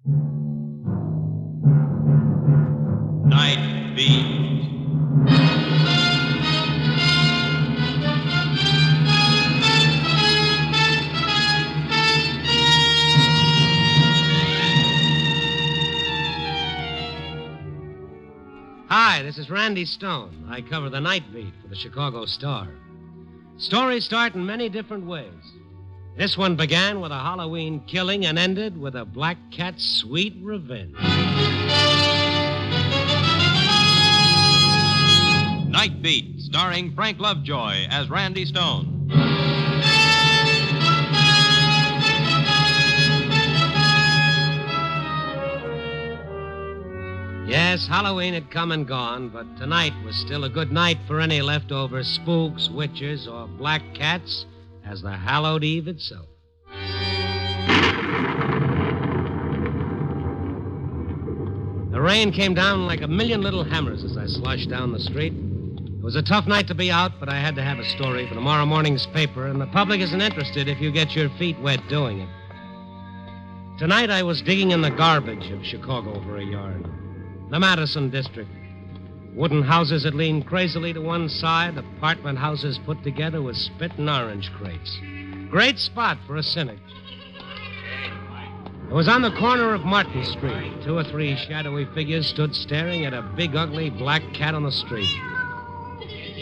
Nightbeat. Hi, this is Randy Stone. I cover the Nightbeat for the Chicago Star. Stories start in many different ways. This one began with a Halloween killing and ended with a black cat's sweet revenge. Nightbeat, starring Frank Lovejoy as Randy Stone. Yes, Halloween had come and gone, but tonight was still a good night for any leftover spooks, witches, or black cats as the hallowed eve itself. The rain came down like a million little hammers as I sloshed down the street. It was a tough night to be out, but I had to have a story for tomorrow morning's paper, and the public isn't interested if you get your feet wet doing it. Tonight I was digging in the garbage of Chicago for a yard. The Madison district. Wooden houses that leaned crazily to one side, apartment houses put together with spit and orange crates. Great spot for a cynic. It was on the corner of Martin Street. 2 or 3 shadowy figures stood staring at a big, ugly black cat on the street.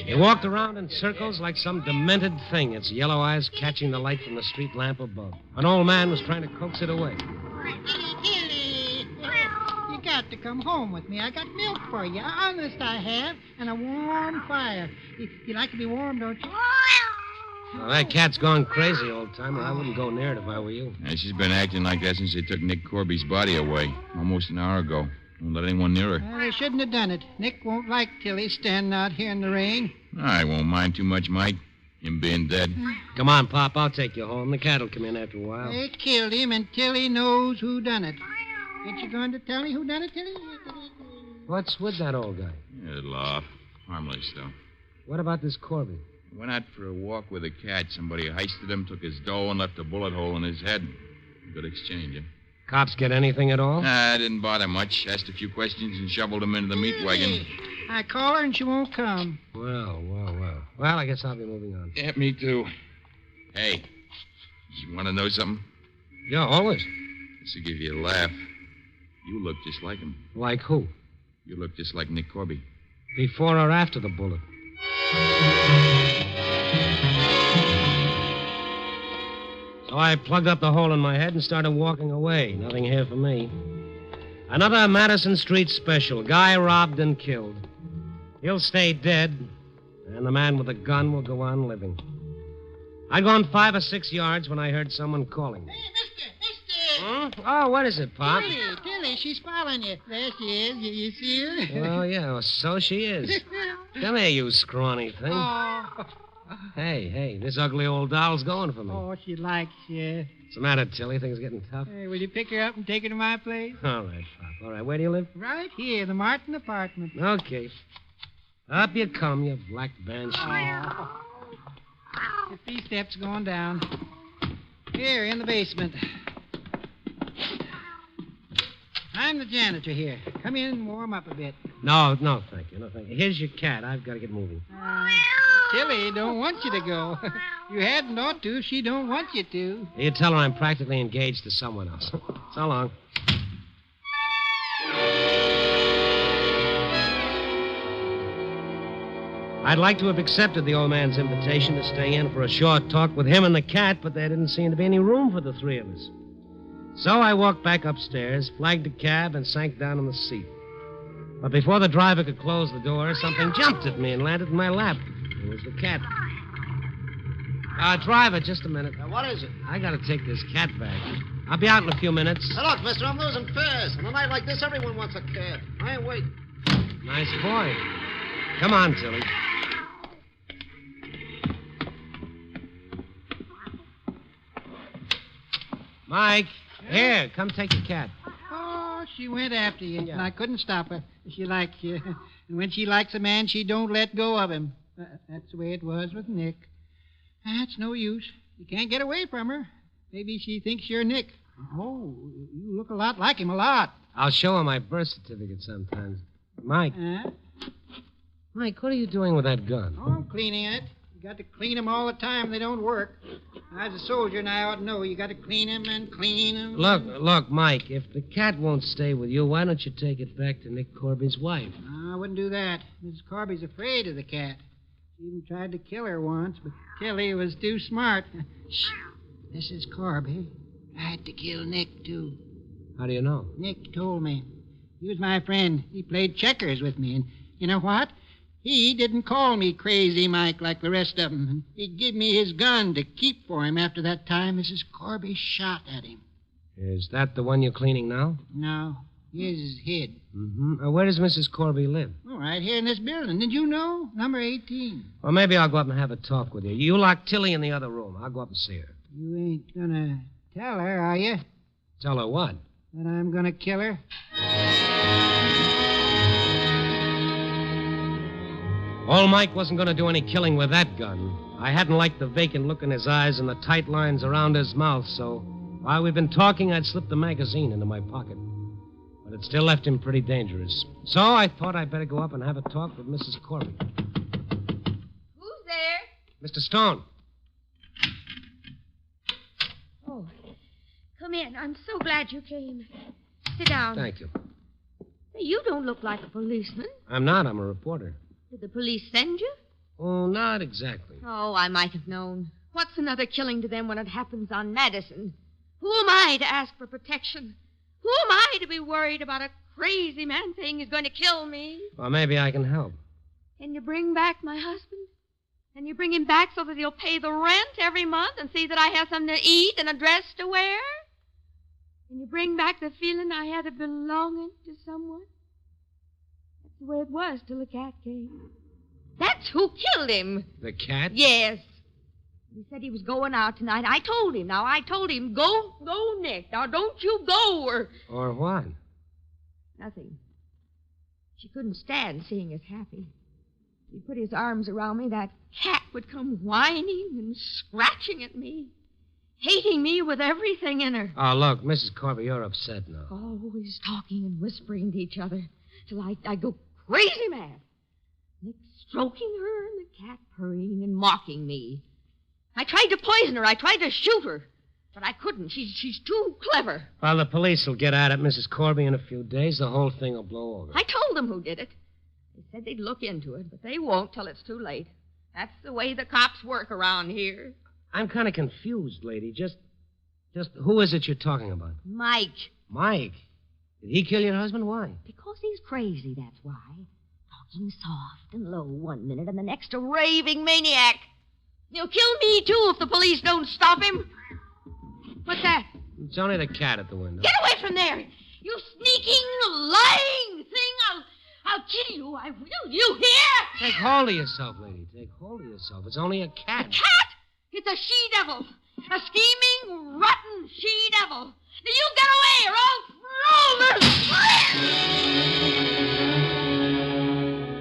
He walked around in circles like some demented thing, its yellow eyes catching the light from the street lamp above. An old man was trying to coax it away. You got to come home with me. I got milk for you. Honest, I have. And a warm fire. You like to be warm, don't you? Well, that cat's gone crazy, old-timer. I wouldn't go near it if I were you. Yeah, she's been acting like that since they took Nick Corby's body away, almost an hour ago. Won't let anyone near her. Well, they shouldn't have done it. Nick won't like Tilly standing out here in the rain. I won't mind too much, Mike. Him being dead. Come on, Pop. I'll take you home. The cat'll come in after a while. They killed him, and Tilly knows who done it. Ain't you going to tell me who done it, Tilly? What's with that old guy? Yeah, it'll off. Harmless, though. What about this Corby? Went out for a walk with a cat. Somebody heisted him, took his dough, and left a bullet hole in his head. Good exchange, huh? Cops get anything at all? Nah, didn't bother much. Asked a few questions and shoveled him into the meat wagon. I call her and she won't come. Well. Well, I guess I'll be moving on. Yeah, me too. Hey, you want to know something? Yeah, always. This'll give you a laugh. You look just like him. Like who? You look just like Nick Corby. Before or after the bullet? So I plugged up the hole in my head and started walking away. Nothing here for me. Another Madison Street special. Guy robbed and killed. He'll stay dead, and the man with the gun will go on living. I'd gone 5 or 6 yards when I heard someone calling me. Hey, mister! Oh, what is it, Pop? Tilly, she's following you. There she is. You see her? Well, yeah, so she is. Come here, you scrawny thing. Oh. Hey, this ugly old doll's going for me. Oh, she likes you. What's the matter, Tilly? Things getting tough? Hey, will you pick her up and take her to my place? All right, Pop. All right, where do you live? Right here, the Martin apartment. Okay. Up you come, you black banshee. Oh. 50 steps going down. Here, in the basement. I'm the janitor here. Come in and warm up a bit. No, thank you. Here's your cat. I've got to get moving. Tilly don't want you to go. You hadn't ought to. She don't want you to. You tell her I'm practically engaged to someone else. So long. I'd like to have accepted the old man's invitation to stay in for a short talk with him and the cat, but there didn't seem to be any room for the 3 of us. So I walked back upstairs, flagged a cab, and sank down in the seat. But before the driver could close the door, something jumped at me and landed in my lap. It was the cat. Driver, just a minute. What is it? I got to take this cat back. I'll be out in a few minutes. Hey, look, mister, I'm losing fares. On a night like this, everyone wants a cab. I ain't waiting. Nice boy. Come on, Tilly. Mike, here, come take your cat. Oh, she went after you, Yeah. and I couldn't stop her. She likes you. And when she likes a man, she don't let go of him. That's the way it was with Nick. That's no use. You can't get away from her. Maybe she thinks you're Nick. Oh, you look a lot like him, a lot. I'll show her my birth certificate sometimes. Mike, Mike, what are you doing with that gun? Oh, I'm cleaning it. You got to clean them all the time. They don't work. I was a soldier, and I ought to know. You got to clean them and clean them. Look, Mike, if the cat won't stay with you, why don't you take it back to Nick Corby's wife? No, I wouldn't do that. Mrs. Corby's afraid of the cat. She even tried to kill her once, but Tilly was too smart. Shh. Mrs. Corby tried to kill Nick, too. How do you know? Nick told me. He was my friend. He played checkers with me, and you know what? He didn't call me Crazy Mike like the rest of them. He'd give me his gun to keep for him after that time Mrs. Corby shot at him. Is that the one you're cleaning now? No, his is hid. Mm-hmm. Where does Mrs. Corby live? Oh, right here in this building. Did you know? Number 18. Well, maybe I'll go up and have a talk with you. You lock Tilly in the other room. I'll go up and see her. You ain't gonna tell her, are you? Tell her what? That I'm gonna kill her? Old Mike wasn't going to do any killing with that gun. I hadn't liked the vacant look in his eyes and the tight lines around his mouth, so while we'd been talking, I'd slipped the magazine into my pocket. But it still left him pretty dangerous. So I thought I'd better go up and have a talk with Mrs. Corby. Who's there? Mr. Stone. Oh, come in. I'm so glad you came. Sit down. Thank you. Hey, you don't look like a policeman. I'm not. I'm a reporter. Did the police send you? Oh, not exactly. Oh, I might have known. What's another killing to them when it happens on Madison? Who am I to ask for protection? Who am I to be worried about a crazy man saying he's going to kill me? Well, maybe I can help. Can you bring back my husband? Can you bring him back so that he'll pay the rent every month and see that I have something to eat and a dress to wear? Can you bring back the feeling I had of belonging to someone? That's the way it was till the cat came. That's who killed him. The cat? Yes. He said he was going out tonight. I told him, go, Nick. Now, don't you go Or what? Nothing. She couldn't stand seeing us happy. He put his arms around me. That cat would come whining and scratching at me, hating me with everything in her. Oh, look, Mrs. Corby, you're upset now. Always talking and whispering to each other till I go crazy mad. Nick stroking her and the cat purring and mocking me. I tried to poison her. I tried to shoot her. But I couldn't. She's too clever. Well, the police will get at it, Mrs. Corby, in a few days. The whole thing will blow over. I told them who did it. They said they'd look into it, but they won't till it's too late. That's the way the cops work around here. I'm kind of confused, lady. Just who is it you're talking about? Mike. Mike? Did he kill your husband? Why? Because he's crazy, that's why. Talking soft and low one minute and the next a raving maniac. He'll kill me, too, if the police don't stop him. What's that? It's only the cat at the window. Get away from there! You sneaking, lying thing! I'll kill you. I will. You hear? Take hold of yourself, lady. Take hold of yourself. It's only a cat. A cat? It's a she-devil. A scheming, rotten she-devil. Now you get away or I'll throw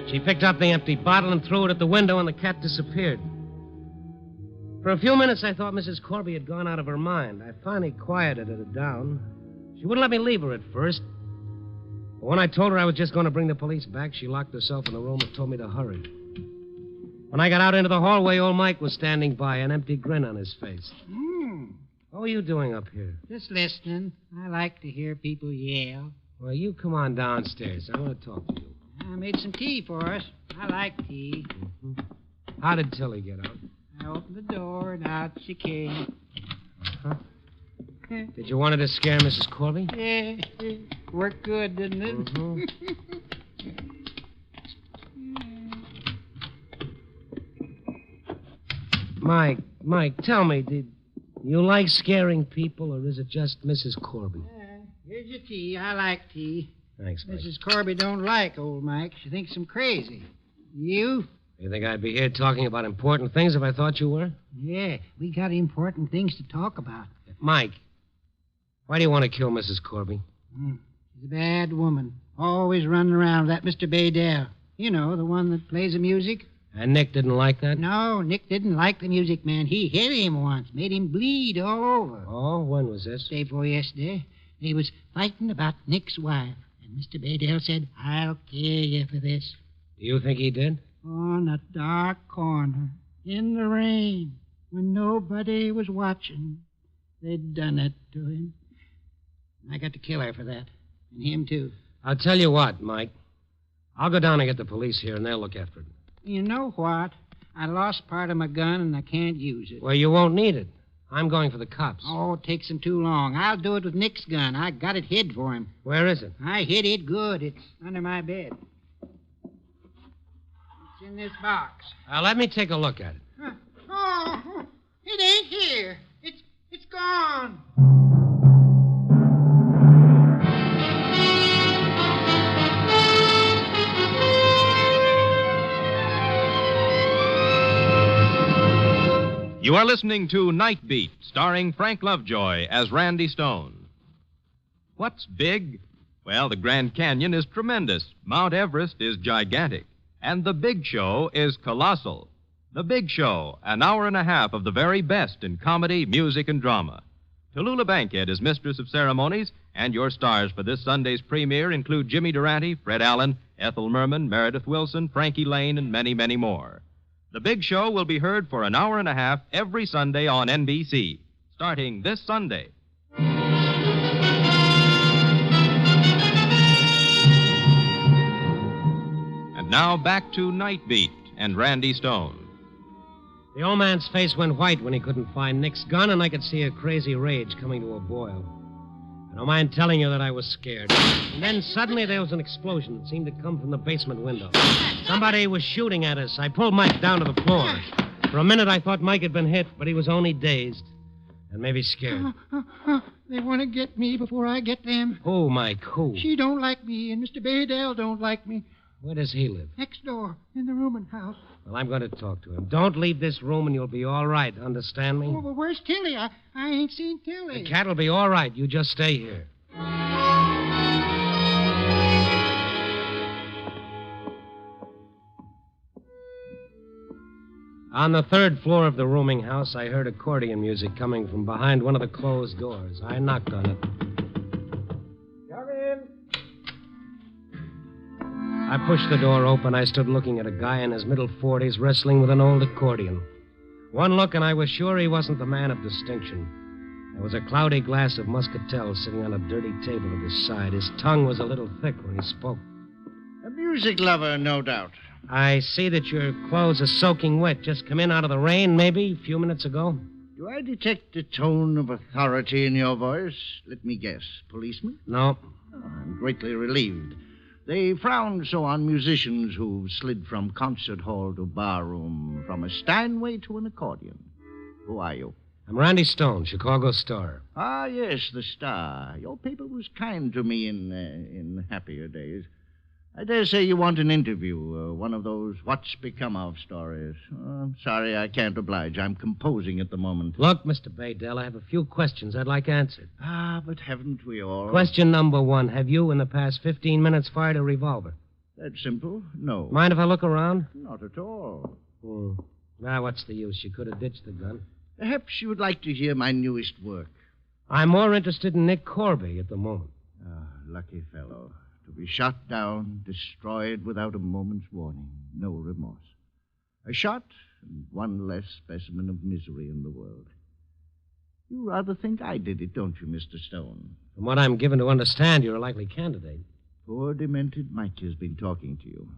this... She picked up the empty bottle and threw it at the window, and the cat disappeared. For a few minutes, I thought Mrs. Corby had gone out of her mind. I finally quieted her down. She wouldn't let me leave her at first. But when I told her I was just going to bring the police back, she locked herself in the room and told me to hurry. When I got out into the hallway, old Mike was standing by, an empty grin on his face. What are you doing up here? Just listening. I like to hear people yell. Well, you come on downstairs. I want to talk to you. I made some tea for us. I like tea. Mm-hmm. How did Tilly get out? I opened the door, and out she came. Uh-huh. Did you want her to scare Mrs. Corby? Yeah, worked good, didn't it? Mm-hmm. Mike, tell me, did you like scaring people, or is it just Mrs. Corby? Here's your tea. I like tea. Thanks, Mike. Mrs. Corby don't like old Mike. She thinks I'm crazy. You? You think I'd be here talking about important things if I thought you were? Yeah, we got important things to talk about. Mike, why do you want to kill Mrs. Corby? She's a bad woman. Always running around with that Mr. Baydell. You know, the one that plays the music. And Nick didn't like that? No, Nick didn't like the music man. He hit him once, made him bleed all over. Oh, when was this? Day before yesterday. He was fighting about Nick's wife. And Mr. Baydale said, I'll kill you for this. Do you think he did? On a dark corner, in the rain, when nobody was watching, they'd done it to him. I got to kill her for that. And him, too. I'll tell you what, Mike. I'll go down and get the police here, and they'll look after it. You know what? I lost part of my gun, and I can't use it. Well, you won't need it. I'm going for the cops. Oh, it takes them too long. I'll do it with Nick's gun. I got it hid for him. Where is it? I hid it good. It's under my bed. It's in this box. Let me take a look at it. Oh, it ain't here. It's gone. You are listening to Nightbeat, starring Frank Lovejoy as Randy Stone. What's big? Well, the Grand Canyon is tremendous. Mount Everest is gigantic. And the Big Show is colossal. The Big Show, an hour and a half of the very best in comedy, music, and drama. Tallulah Bankhead is mistress of ceremonies, and your stars for this Sunday's premiere include Jimmy Durante, Fred Allen, Ethel Merman, Meredith Wilson, Frankie Lane, and many, many more. The Big Show will be heard for an hour and a half every Sunday on NBC, starting this Sunday. And now back to Nightbeat and Randy Stone. The old man's face went white when he couldn't find Nick's gun, and I could see a crazy rage coming to a boil. I don't mind telling you that I was scared. And then suddenly there was an explosion that seemed to come from the basement window. Somebody was shooting at us. I pulled Mike down to the floor. For a minute I thought Mike had been hit, but he was only dazed. And maybe scared. They want to get me before I get them. Who, Mike? Who? She don't like me, and Mr. Baydale don't like me. Where does he live? Next door, in the rooming house. Well, I'm going to talk to him. Don't leave this room and you'll be all right. Understand me? Oh, but where's Tilly? I ain't seen Tilly. The cat'll be all right. You just stay here. On the third floor of the rooming house, I heard accordion music coming from behind one of the closed doors. I knocked on it. Come in. I pushed the door open. I stood looking at a guy in his middle 40s wrestling with an old accordion. One look, and I was sure he wasn't the man of distinction. There was a cloudy glass of muscatel sitting on a dirty table at his side. His tongue was a little thick when he spoke. A music lover, no doubt. I see that your clothes are soaking wet. Just come in out of the rain, maybe, a few minutes ago. Do I detect a tone of authority in your voice? Let me guess. Policeman? No. Oh, I'm greatly relieved. They frown so on musicians who've slid from concert hall to bar room, from a Steinway to an accordion. Who are you? I'm Randy Stone, Chicago Star. Ah, yes, the Star. Your paper was kind to me in happier days. I dare say you want an interview, one of those what's become of stories. Oh, I'm sorry I can't oblige. I'm composing at the moment. Look, Mr. Baydale, I have a few questions I'd like answered. Ah, but haven't we all? Question number one. Have you, in the past 15 minutes, fired a revolver? That's simple. No. Mind if I look around? Not at all. Now, what's the use? You could have ditched the gun. Perhaps you would like to hear my newest work. I'm more interested in Nick Corby at the moment. Ah, lucky fellow. To be shot down, destroyed without a moment's warning. No remorse. A shot, and one less specimen of misery in the world. You rather think I did it, don't you, Mr. Stone? From what I'm given to understand, you're a likely candidate. Poor demented Mike has been talking to you.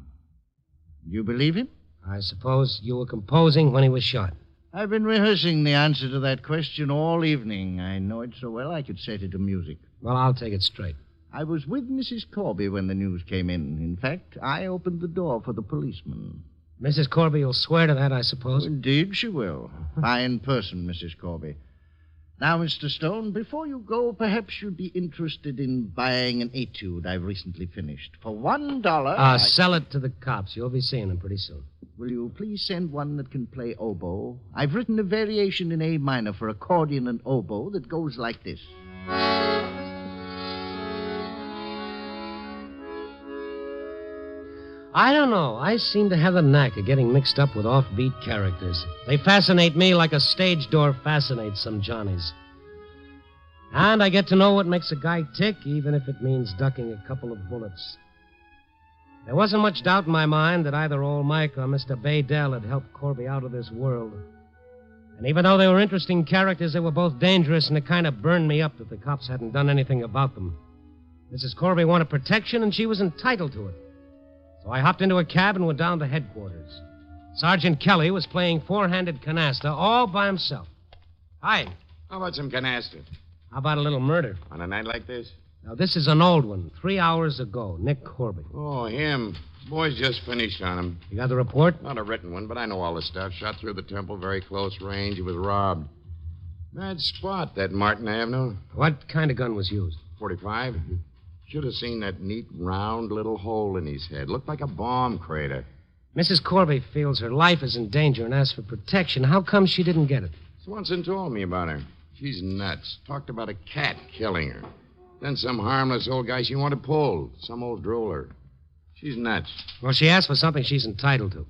You believe him? I suppose you were composing when he was shot. I've been rehearsing the answer to that question all evening. I know it so well I could set it to music. Well, I'll take it straight. I was with Mrs. Corby when the news came in. In fact, I opened the door for the policeman. Mrs. Corby will swear to that, I suppose. Indeed she will. Fine person, Mrs. Corby. Now, Mr. Stone, before you go, perhaps you'd be interested in buying an etude I've recently finished. For $1... Sell it to the cops. You'll be seeing them pretty soon. Will you please send one that can play oboe? I've written a variation in A minor for accordion and oboe that goes like this. I don't know. I seem to have the knack of getting mixed up with offbeat characters. They fascinate me like a stage door fascinates some Johnnies. And I get to know what makes a guy tick, even if it means ducking a couple of bullets. There wasn't much doubt in my mind that either old Mike or Mr. Baydell had helped Corby out of this world. And even though they were interesting characters, they were both dangerous, and it kind of burned me up that the cops hadn't done anything about them. Mrs. Corby wanted protection, and she was entitled to it. So I hopped into a cab and went down to headquarters. Sergeant Kelly was playing four-handed canasta all by himself. Hi. How about some canasta? How about a little murder? On a night like this? Now, this is an old one. 3 hours ago, Nick Corby. Oh, him. Boys just finished on him. You got the report? Not a written one, but I know all the stuff. Shot through the temple, very close range. He was robbed. Bad spot, that Martin Avenue. What kind of gun was used? 45. Should have seen that neat, round little hole in his head. Looked like a bomb crater. Mrs. Corby feels her life is in danger and asks for protection. How come she didn't get it? Swanson told me about her. She's nuts. Talked about a cat killing her. Then some harmless old guy she wanted pulled. Some old drooler. She's nuts. Well, she asked for something she's entitled to.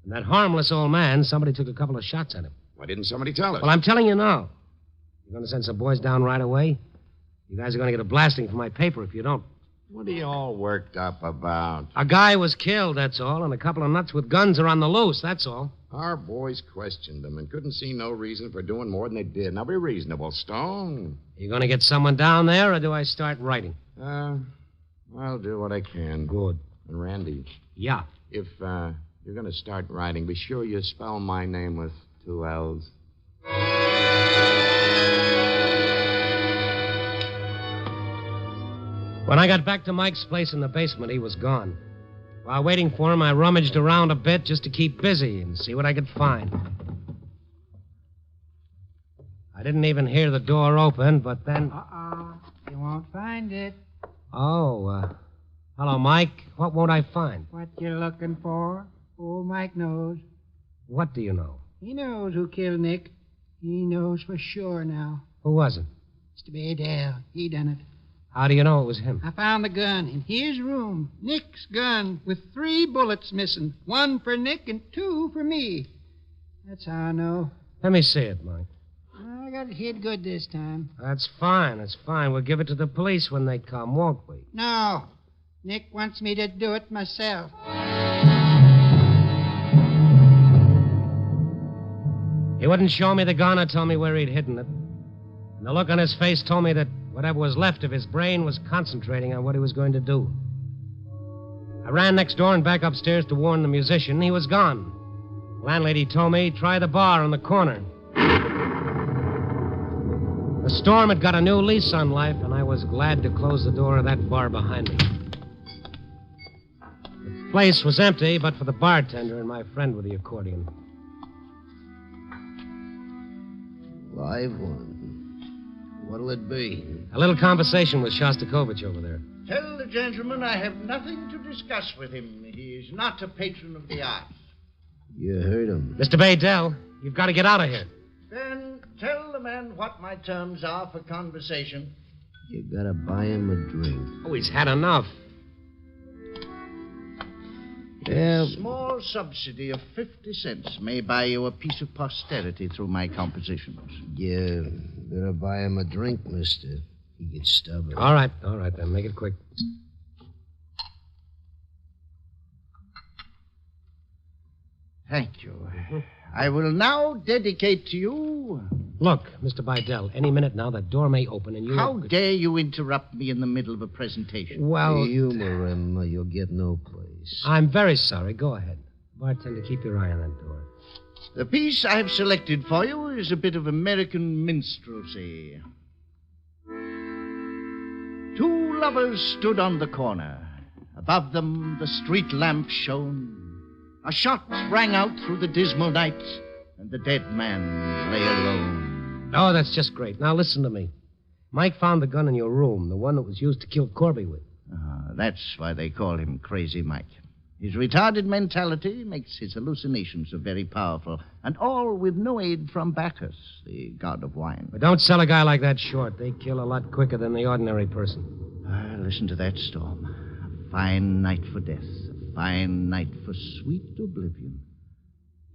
And that harmless old man, somebody took a couple of shots at him. Why didn't somebody tell us? Well, I'm telling you now. You're going to send some boys down right away? You guys are going to get a blasting from my paper if you don't. What are you all worked up about? A guy was killed, that's all, and a couple of nuts with guns are on the loose, that's all. Our boys questioned them and couldn't see no reason for doing more than they did. Now, be reasonable, Stone. You going to get someone down there, or do I start writing? I'll do what I can. Good. And, Randy. Yeah. If, you're going to start writing, be sure you spell my name with 2 L's. When I got back to Mike's place in the basement, he was gone. While waiting for him, I rummaged around a bit just to keep busy and see what I could find. I didn't even hear the door open, but then... You won't find it. Oh, hello, Mike. What won't I find? What you looking for? Old Mike knows. What do you know? He knows who killed Nick. He knows for sure now. Who was it? Mr. Baydell. He done it. How do you know it was him? I found the gun in his room. Nick's gun with 3 bullets missing. 1 for Nick and 2 for me. That's how I know. Let me see it, Mike. I got it hid good this time. That's fine. That's fine. We'll give it to the police when they come, won't we? No. Nick wants me to do it myself. He wouldn't show me the gun or tell me where he'd hidden it. And the look on his face told me that whatever was left of his brain was concentrating on what he was going to do. I ran next door and back upstairs to warn the musician. He was gone. The landlady told me, try the bar on the corner. The storm had got a new lease on life, and I was glad to close the door of that bar behind me. The place was empty, but for the bartender and my friend with the accordion. Live one. What'll it be? A little conversation with Shostakovich over there. Tell the gentleman I have nothing to discuss with him. He is not a patron of the arts. You heard him. Mr. Baydell, you've got to get out of here. Then tell the man what my terms are for conversation. You gotta buy him a drink. Oh, he's had enough. A small subsidy of 50 cents may buy you a piece of posterity through my compositions. Yeah, better buy him a drink, mister. He gets stubborn. All right, then. Make it quick. Thank you. I will now dedicate to you... Look, Mr. Baydell, any minute now that door may open and you... How dare you interrupt me in the middle of a presentation? Well... Humor him or you'll get no place. I'm very sorry. Go ahead. Bartender, keep your eye on that door. The piece I have selected for you is a bit of American minstrelsy. 2 lovers stood on the corner. Above them, the street lamp shone. A shot rang out through the dismal night, and the dead man lay alone. Oh, that's just great. Now listen to me. Mike found the gun in your room, the one that was used to kill Corby with. That's why they call him Crazy Mike. His retarded mentality makes his hallucinations so very powerful, and all with no aid from Bacchus, the god of wine. But don't sell a guy like that short. They kill a lot quicker than the ordinary person. Listen to that storm. A fine night for death. A fine night for sweet oblivion.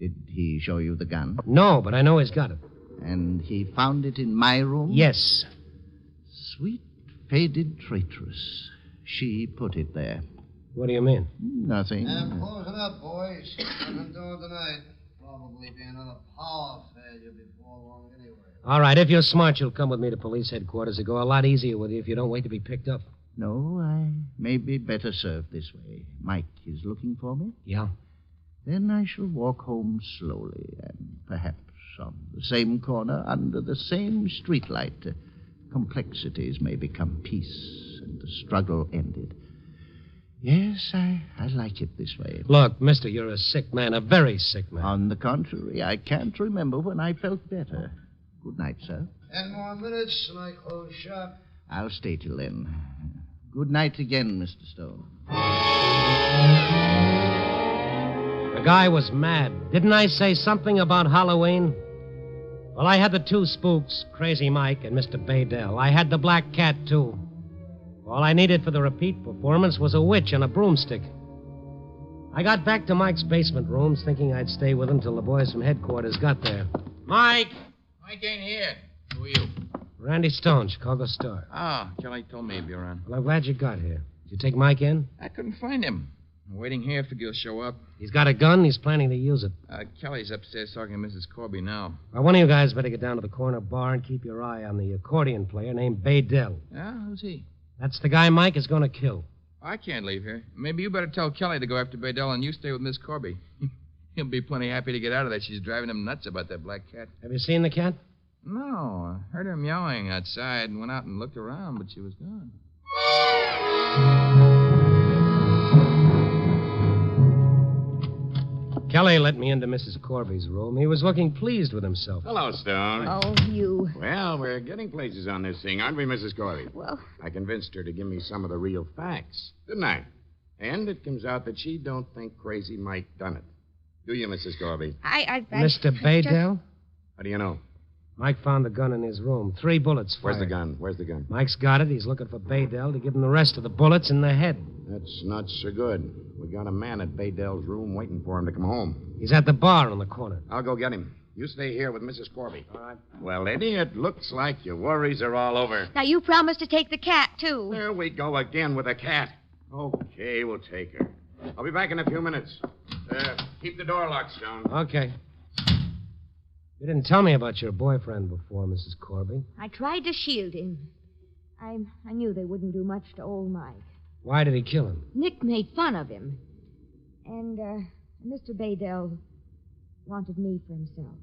Did he show you the gun? No, but I know he's got it. And he found it in my room? Yes. Sweet, faded traitress. She put it there. What do you mean? Nothing. Closing up, boys. Nothing doing tonight. Probably be another power failure before long anyway. All right, if you're smart, you'll come with me to police headquarters. It'll go a lot easier with you if you don't wait to be picked up. No, I may be better served this way. Mike is looking for me. Yeah? Then I shall walk home slowly, and perhaps on the same corner, under the same streetlight, complexities may become peace, and the struggle ended. Yes, I like it this way. Look, mister, you're a sick man, a very sick man. On the contrary, I can't remember when I felt better. Good night, sir. 10 more minutes and I close shop. I'll stay till then. Good night again, Mr. Stone. The guy was mad. Didn't I say something about Halloween? Well, I had the two spooks, Crazy Mike and Mr. Baydell. I had the black cat, too. All I needed for the repeat performance was a witch and a broomstick. I got back to Mike's basement rooms, thinking I'd stay with him till the boys from headquarters got there. Mike! Mike ain't here. Who are you? Randy Stone, Chicago Star. Oh, Kelly told me he'd be around. Well, I'm glad you got here. Did you take Mike in? I couldn't find him. I'm waiting here. Figure he'll show up. He's got a gun. He's planning to use it. Kelly's upstairs talking to Mrs. Corby now. Well, one of you guys better get down to the corner bar and keep your eye on the accordion player named Baydell. Yeah? Who's he? That's the guy Mike is going to kill. I can't leave here. Maybe you better tell Kelly to go after Baydell and you stay with Miss Corby. He'll be plenty happy to get out of there. She's driving him nuts about that black cat. Have you seen the cat? No. I heard her meowing outside and went out and looked around, but she was gone. Kelly let me into Mrs. Corby's room. He was looking pleased with himself. Hello, Stone. Oh, you. Well, we're getting places on this thing, aren't we, Mrs. Corby? Well, I convinced her to give me some of the real facts, didn't I? And it comes out that she don't think Crazy Mike done it. Do you, Mrs. Corby? Mr. Baydell? How do you know? Mike found the gun in his room. 3 bullets fired. Where's the gun? Mike's got it. He's looking for Baydell to give him the rest of the bullets in the head. That's not so good. We got a man at Baydell's room waiting for him to come home. He's at the bar on the corner. I'll go get him. You stay here with Mrs. Corby. All right. Well, Eddie, it looks like your worries are all over. now you promised to take the cat, too. There we go again with a cat. Okay, we'll take her. I'll be back in a few minutes. Keep the door locked, Stone. Okay. You didn't tell me about your boyfriend before, Mrs. Corby. I tried to shield him. I knew they wouldn't do much to old Mike. Why did he kill him? Nick made fun of him. And, Mr. Baydell wanted me for himself.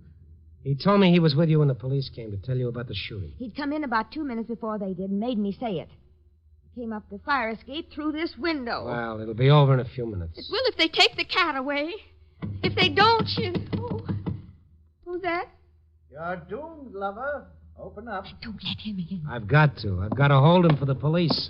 He told me he was with you when the police came to tell you about the shooting. He'd come in about 2 minutes before they did and made me say it. He came up the fire escape through this window. Well, it'll be over in a few minutes. It will if they take the cat away. If they don't, oh. Who's that? You're doomed, lover. Open up. Don't let him in. I've got to. I've got to hold him for the police.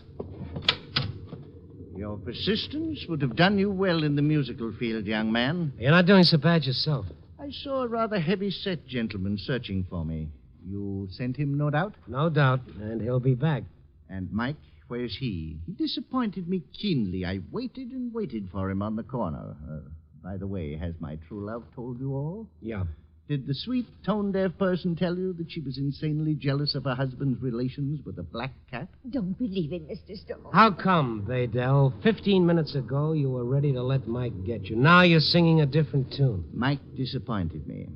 Your persistence would have done you well in the musical field, young man. You're not doing so bad yourself. I saw a rather heavy-set gentleman searching for me. You sent him, no doubt? No doubt. And he'll be back. And Mike, where's he? He disappointed me keenly. I waited and waited for him on the corner. By the way, has my true love told you all? Yeah. Did the sweet, tone-deaf person tell you that she was insanely jealous of her husband's relations with a black cat? Don't believe it, Mr. Stone. How come, Baydell? 15 minutes ago, you were ready to let Mike get you. Now you're singing a different tune. Mike disappointed me.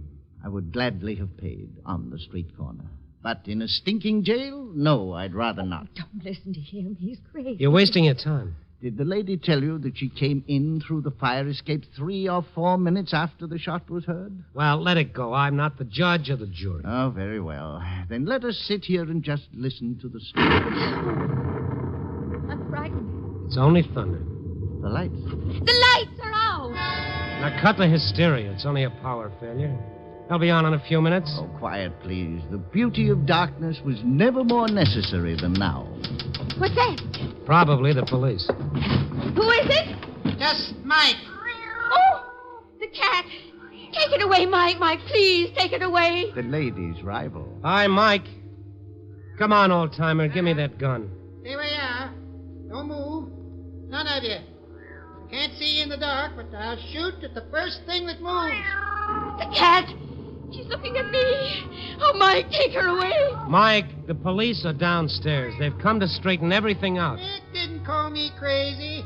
I would gladly have paid on the street corner. But in a stinking jail? No, I'd rather not. Don't listen to him. He's crazy. You're wasting your time. Did the lady tell you that she came in through the fire escape 3 or 4 minutes after the shot was heard? Well, let it go. I'm not the judge or the jury. Oh, very well. Then let us sit here and just listen to the story. I'm frightened. It's only thunder. The lights. The lights are out. Now cut the hysteria. It's only a power failure. They'll be on in a few minutes. Oh, quiet, please. The beauty of darkness was never more necessary than now. What's that? Probably the police. Who is it? Just Mike. Oh, the cat. Take it away, Mike. Mike, please take it away. The lady's rival. Hi, Mike. Come on, old-timer. Give me that gun. Stay where you are. Don't move. None of you. The can't see in the dark, but I'll shoot at the first thing that moves. The cat! She's looking at me. Oh, Mike, take her away. Mike, the police are downstairs. They've come to straighten everything out. Nick didn't call me crazy.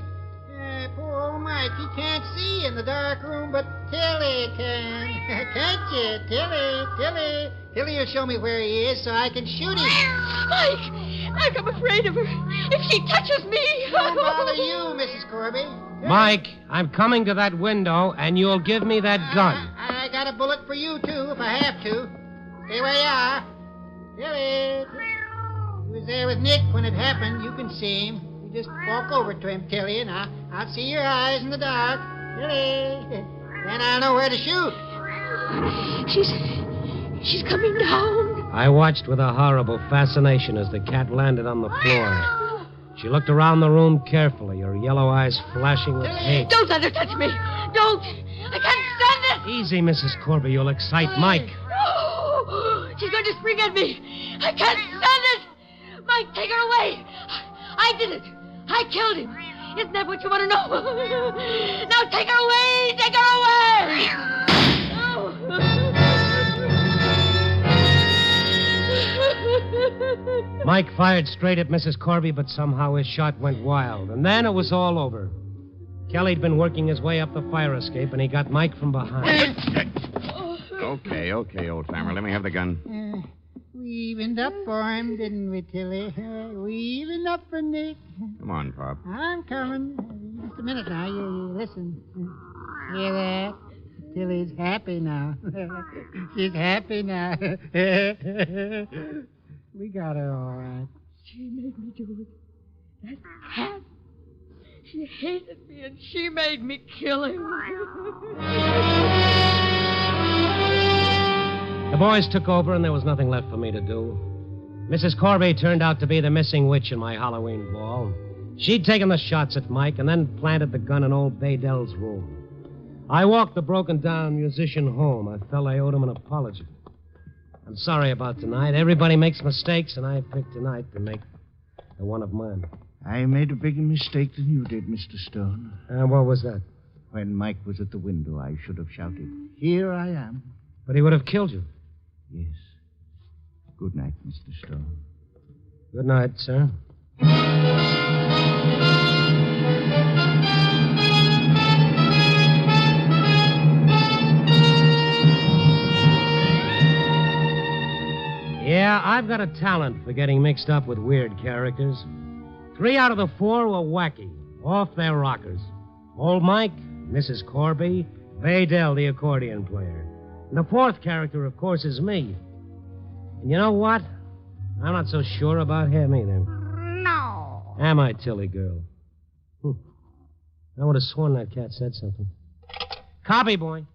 Poor old Mike, he can't see in the dark room, but Tilly can. Can't you, Tilly? Tilly will show me where he is so I can shoot him. Mike, I'm afraid of her. If she touches me... Don't bother you, Mrs. Corby. Mike, I'm coming to that window, and you'll give me that gun. I got a bullet for you, too, if I have to. Stay where you are. Tilly. He was there with Nick when it happened. You can see him. You just walk over to him, Tilly, and I'll see your eyes in the dark. Tilly. Then I'll know where to shoot. She's coming down. I watched with a horrible fascination as the cat landed on the floor. She looked around the room carefully, her yellow eyes flashing with hate. Don't let her touch me. Don't. I can't stand it. Easy, Mrs. Corby. You'll excite Mike. No. She's going to spring at me. I can't stand it. Mike, take her away. I did it. I killed him. Isn't that what you want to know? Now take her away. Take her away. Mike fired straight at Mrs. Corby, but somehow his shot went wild. And then it was all over. Kelly'd been working his way up the fire escape, and he got Mike from behind. Okay, old-timer. Let me have the gun. We evened up for him, didn't we, Tilly? We evened up for Nick. Come on, Pop. I'm coming. Just a minute now. You listen. Hear that? Tilly's happy now. She's happy now. We got her all right. She made me do it. That cat. She hated me, and she made me kill him. The boys took over, and there was nothing left for me to do. Mrs. Corby turned out to be the missing witch in my Halloween ball. She'd taken the shots at Mike and then planted the gun in old Baydell's room. I walked the broken-down musician home. I felt I owed him an apology. I'm sorry about tonight. Everybody makes mistakes, and I picked tonight to make the one of mine. I made a bigger mistake than you did, Mr. Stone. What was that? When Mike was at the window, I should have shouted, "Here I am." But he would have killed you. Yes. Good night, Mr. Stone. Good night, sir. Yeah, I've got a talent for getting mixed up with weird characters. 3 out of the 4 were wacky, off their rockers. Old Mike, Mrs. Corby, Baydell, the accordion player. And the 4th character, of course, is me. And you know what? I'm not so sure about him either. No. Am I, Tilly girl? I would have sworn that cat said something. Copy, boy.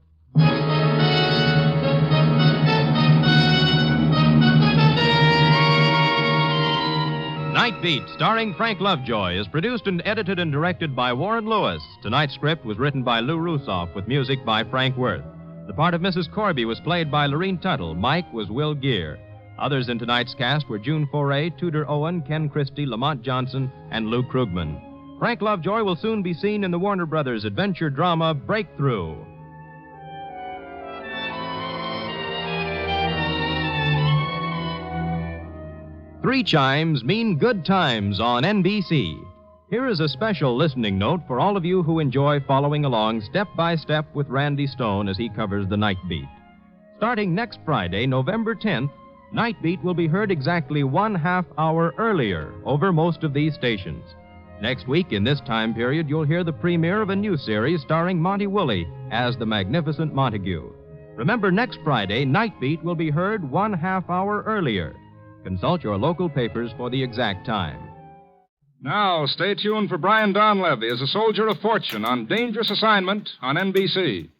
Nightbeat, starring Frank Lovejoy, is produced and edited and directed by Warren Lewis. Tonight's script was written by Lou Rusoff with music by Frank Worth. The part of Mrs. Corby was played by Lorene Tuttle. Mike was Will Gear. Others in tonight's cast were June Foray, Tudor Owen, Ken Christie, Lamont Johnson, and Lou Krugman. Frank Lovejoy will soon be seen in the Warner Brothers adventure drama Breakthrough. Three chimes mean good times on NBC. Here is a special listening note for all of you who enjoy following along step by step with Randy Stone as he covers the Nightbeat. Starting next Friday, November 10th, Nightbeat will be heard exactly 1/2 hour earlier over most of these stations. Next week, in this time period, you'll hear the premiere of a new series starring Monty Woolley as the Magnificent Montague. Remember, next Friday, Nightbeat will be heard 1/2 hour earlier. Consult your local papers for the exact time. Now, stay tuned for Brian Donlevy as a soldier of fortune on Dangerous Assignment on NBC.